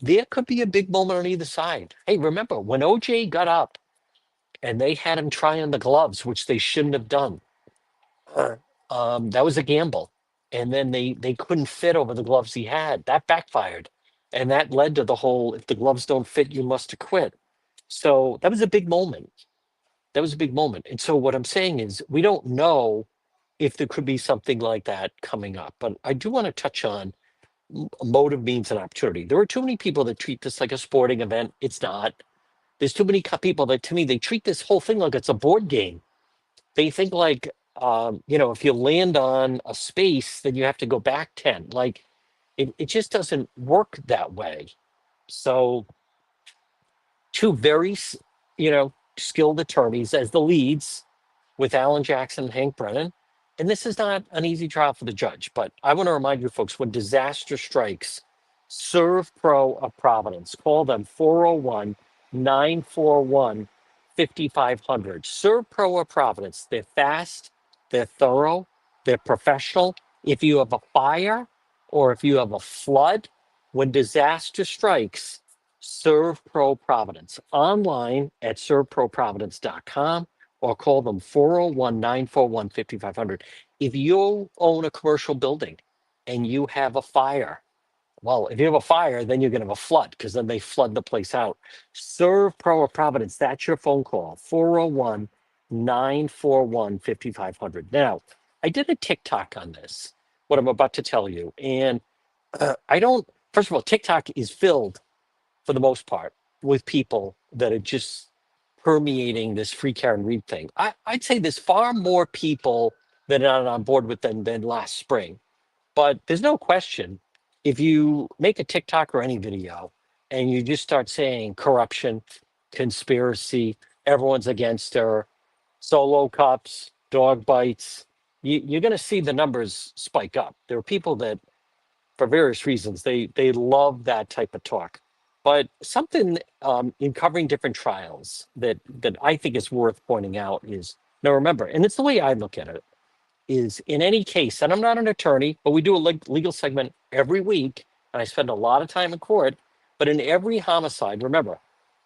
There could be a big moment on either side. Hey, remember when OJ got up and they had him try on the gloves, which they shouldn't have done. uh, that was a gamble. And then they couldn't fit over the gloves he had. That backfired. And that led to the whole if the gloves don't fit, you must acquit. So that was a big moment. That was a big moment. And so what I'm saying is we don't know if there could be something like that coming up. But I do want to touch on motive, means, and opportunity. There are too many people that treat this like a sporting event. It's not. There's too many people that, to me, they treat this whole thing like it's a board game. They think like, if you land on a space, then you have to go back 10. Like it just doesn't work that way. So two very, skilled attorneys as the leads with Alan Jackson and Hank Brennan. And this is not an easy trial for the judge, but I want to remind you folks, when disaster strikes, Serve Pro of Providence. Call them 401 941 5500. Serve Pro of Providence. They're fast, they're thorough, they're professional. If you have a fire or if you have a flood, when disaster strikes, Serve Pro Providence. Online at serveproprovidence.com or call them 401 941 5500. If you own a commercial building and you have a fire, well, if you have a fire, then you're going to have a flood because then they flood the place out. Serve Pro of Providence. That's your phone call, 401 941 5500. Now, I did a TikTok on this, what I'm about to tell you. And I don't, first of all, TikTok is filled for the most part with people that are just permeating this free Karen Reed thing. I'd say there's far more people that are not on board with them than last spring. But there's no question, if you make a TikTok or any video and you just start saying corruption, conspiracy, everyone's against her, solo cups, dog bites, you're going to see the numbers spike up. There are people that, for various reasons, they love that type of talk. But something in covering different trials that I think is worth pointing out is, now remember, and it's the way I look at it, is in any case, and I'm not an attorney, but we do a legal segment every week, and I spend a lot of time in court. But in every homicide, remember,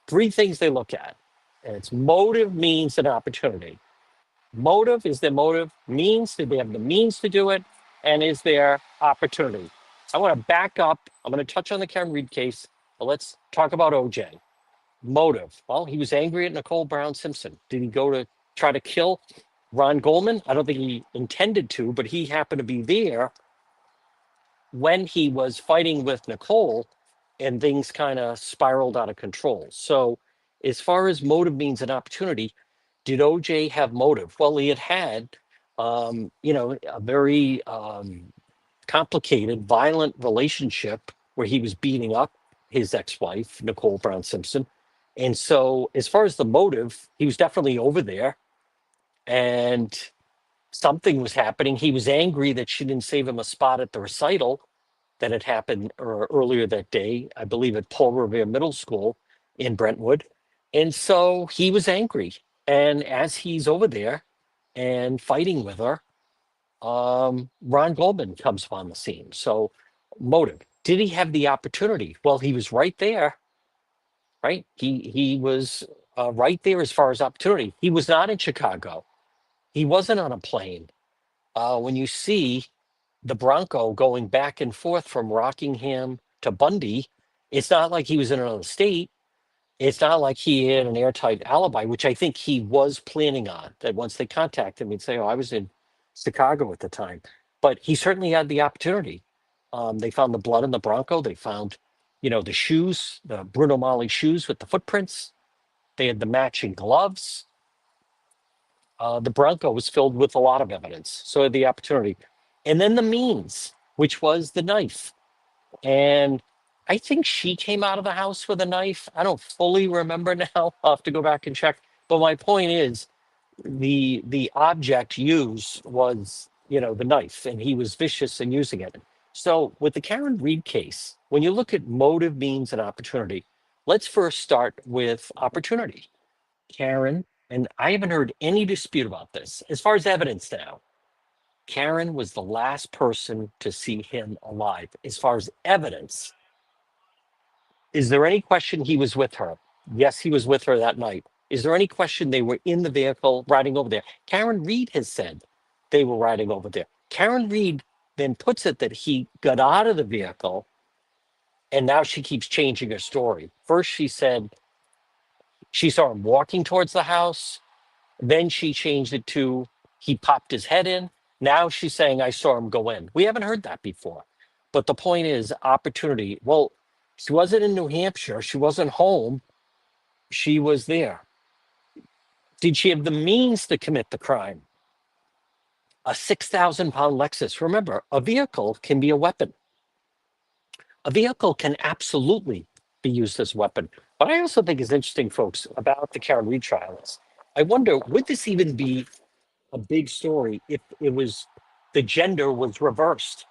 three things they look at, and it's motive, means, and opportunity. Motive, is there motive? Means, did they have the means to do it? And is there opportunity? I want to back up. I'm going to touch on the Karen Reed case, but let's talk about OJ. Motive. Well, he was angry at Nicole Brown Simpson. Did he go to try to kill Ron Goldman? I don't think he intended to, but he happened to be there when he was fighting with Nicole and things kind of spiraled out of control. So, as far as motive, means, and opportunity, did OJ have motive? Well, he had a very complicated, violent relationship where he was beating up his ex-wife, Nicole Brown Simpson. And so, as far as the motive, he was definitely over there and something was happening. He was angry that she didn't save him a spot at the recital that had happened earlier that day, I believe at Paul Revere Middle School in Brentwood. And so he was angry. And as he's over there and fighting with her, Ron Goldman comes upon the scene. So, motive. Did he have the opportunity? Well, he was right there, right? He was right there as far as opportunity. He was not in Chicago. He wasn't on a plane. When you see the Bronco going back and forth from Rockingham to Bundy. It's not like he was in another state. It's not like he had an airtight alibi, which I think he was planning on. That once they contact him, he'd say, "Oh, I was in Chicago at the time." But he certainly had the opportunity. They found the blood in the Bronco. They found, the shoes, the Bruno Mali shoes with the footprints. They had the matching gloves. The Bronco was filled with a lot of evidence. So had the opportunity. And then the means, which was the knife. And I think she came out of the house with a knife. I don't fully remember now. I'll have to go back and check. But my point is the object used was, the knife, and he was vicious in using it. So with the Karen Reed case, when you look at motive, means, and opportunity, let's first start with opportunity. Karen, and I haven't heard any dispute about this. As far as evidence now, Karen was the last person to see him alive. As far as evidence, is there any question he was with her? Yes, he was with her that night. Is there any question they were in the vehicle riding over there? Karen Reed has said they were riding over there. Karen Reed then puts it that he got out of the vehicle, and now she keeps changing her story. First, she said she saw him walking towards the house. Then she changed it to he popped his head in. Now she's saying I saw him go in. We haven't heard that before. But the point is opportunity. Well, she wasn't in New Hampshire. She wasn't home. She was there. Did she have the means to commit the crime? A 6,000-pound Lexus. Remember, a vehicle can be a weapon. A vehicle can absolutely be used as a weapon. What I also think is interesting, folks, about the Karen Reed trial is I wonder, would this even be a big story if it was the gender was reversed?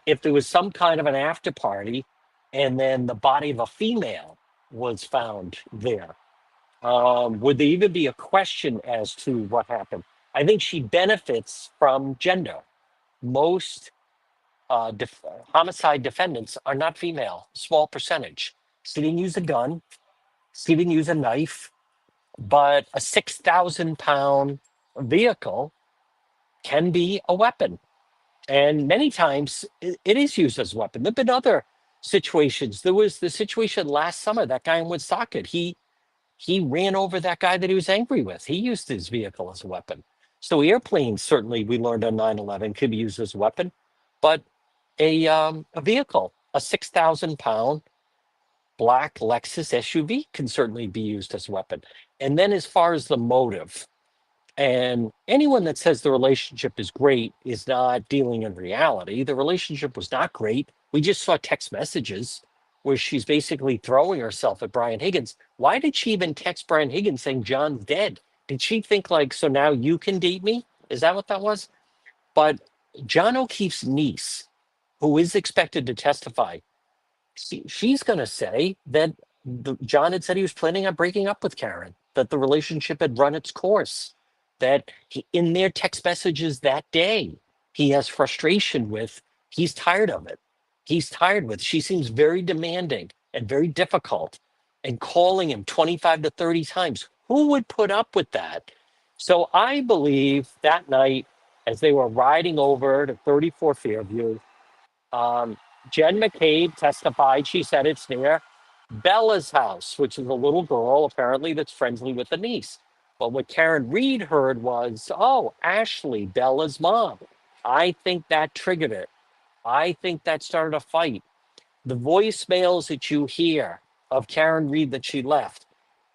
If there was some kind of an after party and then the body of a female was found there, would there even be a question as to what happened? I think she benefits from gender. Most homicide defendants are not female, small percentage. She didn't use a gun, she didn't use a knife, but a 6,000-pound vehicle can be a weapon. And many times it is used as a weapon. There have been other situations. There was the situation last summer, that guy in Woonsocket. He ran over that guy that he was angry with. He used his vehicle as a weapon. So airplanes, certainly, we learned on 9/11, could be used as a weapon, but a vehicle, a 6,000-pound black Lexus SUV, can certainly be used as a weapon. And then as far as the motive, and anyone that says the relationship is great is not dealing in reality. The relationship was not great. We just saw text messages where she's basically throwing herself at Brian Higgins. Why did she even text Brian Higgins saying John's dead? Did she think like, so now you can date me? Is that what that was? But John O'Keefe's niece, who is expected to testify, she's going to say that John had said he was planning on breaking up with Karen, that the relationship had run its course, that in their text messages that day, he has frustration with, he's tired of it. He's tired with, she seems very demanding and very difficult and calling him 25 to 30 times. Who would put up with that? So I believe that night, as they were riding over to 34 Fairview, um, Jen McCabe testified. She said it's near Bella's house, which is a little girl apparently that's friendly with the niece. But what Karen Reed heard was, oh, Ashley, Bella's mom. I think that triggered it. I think that started a fight. The voicemails that you hear of Karen Reed that she left,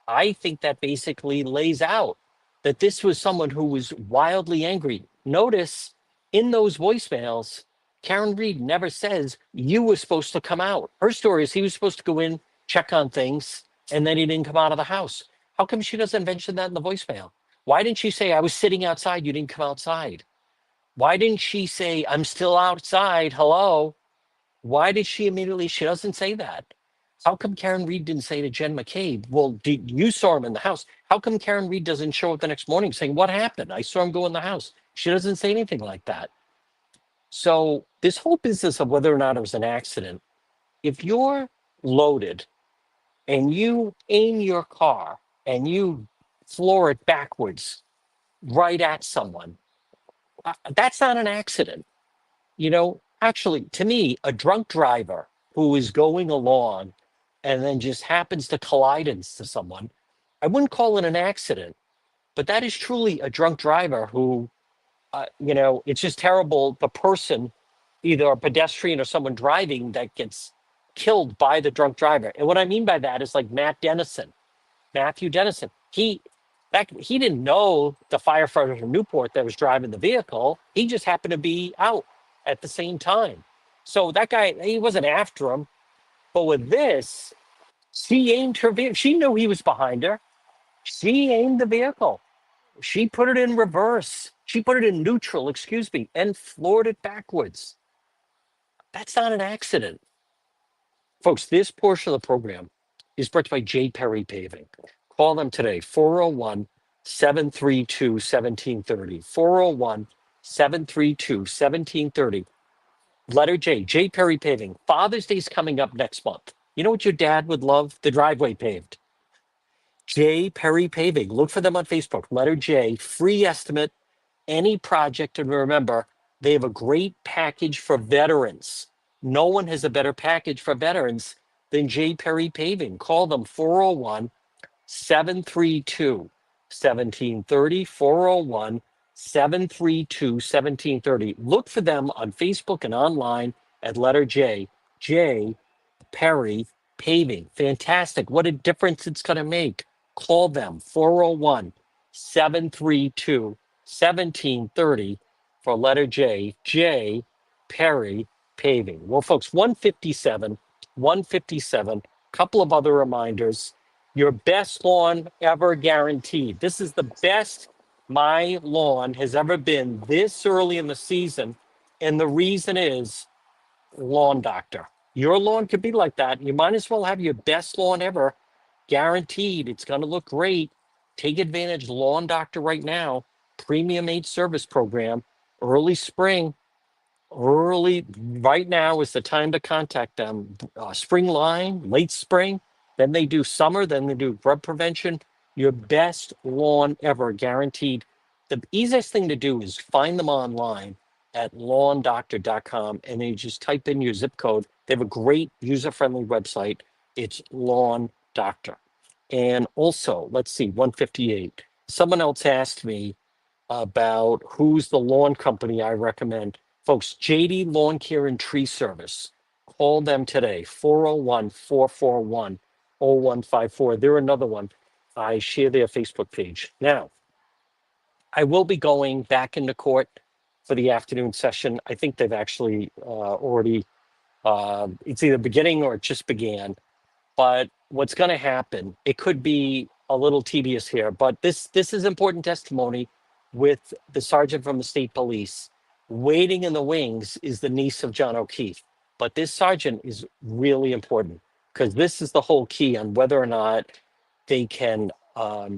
I think that basically lays out that this was someone who was wildly angry. Notice in those voicemails, Karen Reed never says you were supposed to come out. Her story is he was supposed to go in, check on things, and then he didn't come out of the house. How come she doesn't mention that in the voicemail? Why didn't she say, I was sitting outside, you didn't come outside? Why didn't she say, I'm still outside, hello? Why did she immediately? She doesn't say that. How come Karen Reed didn't say to Jen McCabe, well, you saw him in the house? How come Karen Reed doesn't show up the next morning saying, what happened? I saw him go in the house. She doesn't say anything like that. So this whole business of whether or not it was an accident, if you're loaded and you aim your car and you floor it backwards right at someone, that's not an accident. Actually, to me, a drunk driver who is going along and then just happens to collide into someone, I wouldn't call it an accident, but that is truly a drunk driver who, it's just terrible. The person, either a pedestrian or someone driving, that gets killed by the drunk driver. And what I mean by that is like Matthew Dennison. He didn't know the firefighter from Newport that was driving the vehicle. He just happened to be out at the same time. So that guy, he wasn't after him. But with this, she aimed her vehicle. She knew he was behind her. She aimed the vehicle. She put it in reverse. She put it in neutral, excuse me, and floored it backwards. That's not an accident. Folks, this portion of the program is brought to you by J. Perry Paving. Call them today, 401 732 1730. 401 732 1730. Letter J, J. Perry Paving. Father's Day is coming up next month. You know what your dad would love? The driveway paved. J. Perry Paving. Look for them on Facebook. Letter J, free estimate, any project. And remember, they have a great package for veterans. No one has a better package for veterans than J. Perry Paving. Call them 401 732 1730. 401 732 1730. Look for them on Facebook and online at letter J. J. Perry Paving. Fantastic. What a difference it's going to make. Call them 401 732 1730 for letter J. J. Perry Paving. Well, folks, 157, couple of other reminders. Your best lawn ever guaranteed. This is the best my lawn has ever been this early in the season. And the reason is Lawn Doctor. Your lawn could be like that. You might as well have your best lawn ever guaranteed. It's going to look great. Take advantage of Lawn Doctor right now. Premium age service program. Early spring. Early right now is the time to contact them. Spring line, late spring. Then they do summer. Then they do grub prevention. Your best lawn ever guaranteed. The easiest thing to do is find them online at lawndoctor.com, and then you just type in your zip code. They have a great user-friendly website. It's Lawn Doctor. And also, let's see, 158. Someone else asked me about who's the lawn company I recommend. Folks, JD Lawn Care and Tree Service. Call them today, 401 441 0154. They're another one. I share their Facebook page. Now, I will be going back into court for the afternoon session. I think they've actually already, it's either beginning or it just began. But what's going to happen, it could be a little tedious here, but this is important testimony with the sergeant from the state police. Waiting in the wings is the niece of John O'Keefe. But this sergeant is really important because this is the whole key on whether or not they can. All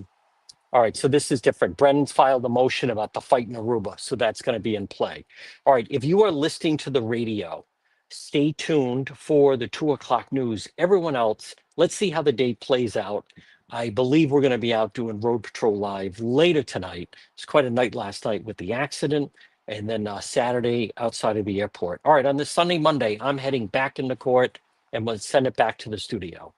right, so this is different. Brennan's filed a motion about the fight in Aruba, so that's going to be in play. All right, if you are listening to the radio, stay tuned for the 2:00 news. Everyone else, let's see how the day plays out. I believe we're going to be out doing Road Patrol Live later tonight. It's quite a night last night with the accident, and then Saturday outside of the airport. All right, on this Sunday, Monday, I'm heading back into court and we'll send it back to the studio.